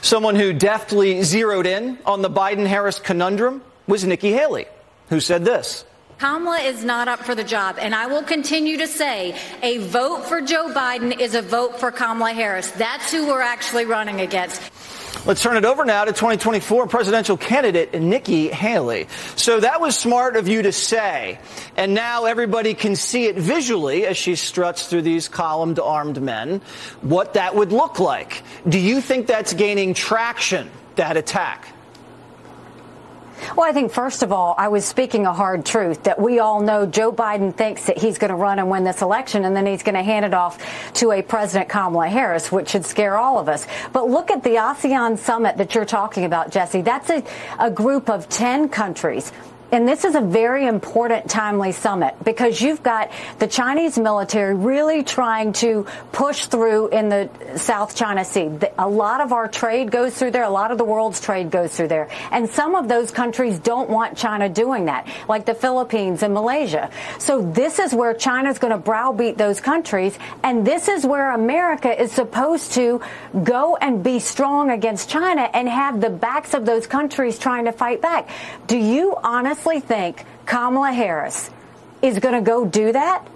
Someone who deftly zeroed in on the Biden-Harris conundrum was Nikki Haley, who said this. Kamala is not up for the job, and I will continue to say a vote for Joe Biden is a vote for Kamala Harris. That's who we're actually running against. Let's turn it over now to 2024 presidential candidate Nikki Haley. So that was smart of you to say, and now everybody can see it visually as she struts through these columned armed men, what that would look like. Do you think that's gaining traction, that attack? Well, I think, first of all, I was speaking a hard truth that we all know Joe Biden thinks that he's going to run and win this election, and then he's going to hand it off to a President Kamala Harris, which should scare all of us. But look at the ASEAN summit that you're talking about, Jesse. That's a group of 10 countries. And this is a very important, timely summit because you've got the Chinese military really trying to push through in the South China Sea. A lot of our trade goes through there. A lot of the world's trade goes through there. And some of those countries don't want China doing that, like the Philippines and Malaysia. So this is where China's going to browbeat those countries. And this is where America is supposed to go and be strong against China and have the backs of those countries trying to fight back. Do you honestly think Kamala Harris is going to go do that?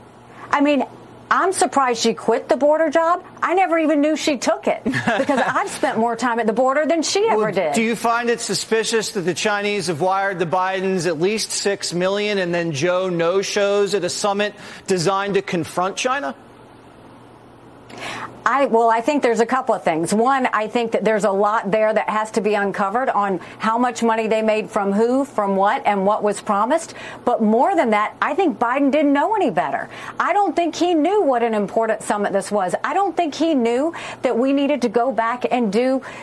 I mean, I'm surprised she quit the border job. I never even knew she took it because I've spent more time at the border than she ever did. Do you find it suspicious that the Chinese have wired the Bidens at least $6 million and then Joe no-shows at a summit designed to confront China? I think there's a couple of things. One, I think that there's a lot there that has to be uncovered on how much money they made from who, from what, and what was promised. But more than that, I think Biden didn't know any better. I don't think he knew what an important summit this was. I don't think he knew that we needed to go back and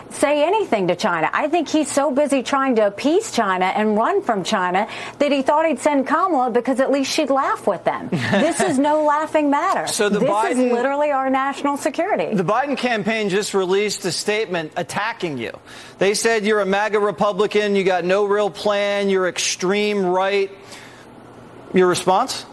say anything to China. I think he's so busy trying to appease China and run from China that he thought he'd send Kamala because at least she'd laugh with them. This is no laughing matter. So this is literally our national security. The Biden campaign just released a statement attacking you. They said you're a MAGA Republican, you got no real plan, you're extreme right. Your response?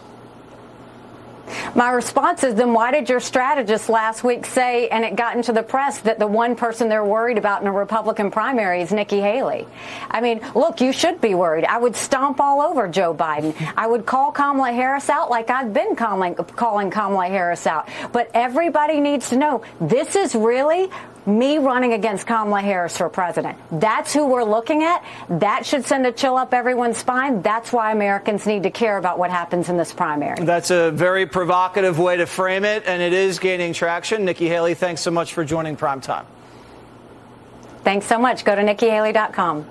My response is, then why did your strategist last week say, and it got into the press, that the one person they're worried about in a Republican primary is Nikki Haley? I mean, look, you should be worried. I would stomp all over Joe Biden. I would call Kamala Harris out like I've been calling Kamala Harris out. But everybody needs to know this is really me running against Kamala Harris for president. That's who we're looking at. That should send a chill up everyone's spine. That's why Americans need to care about what happens in this primary. That's a very provocative way to frame it, and it is gaining traction. Nikki Haley, thanks so much for joining Primetime. Thanks so much. Go to NikkiHaley.com.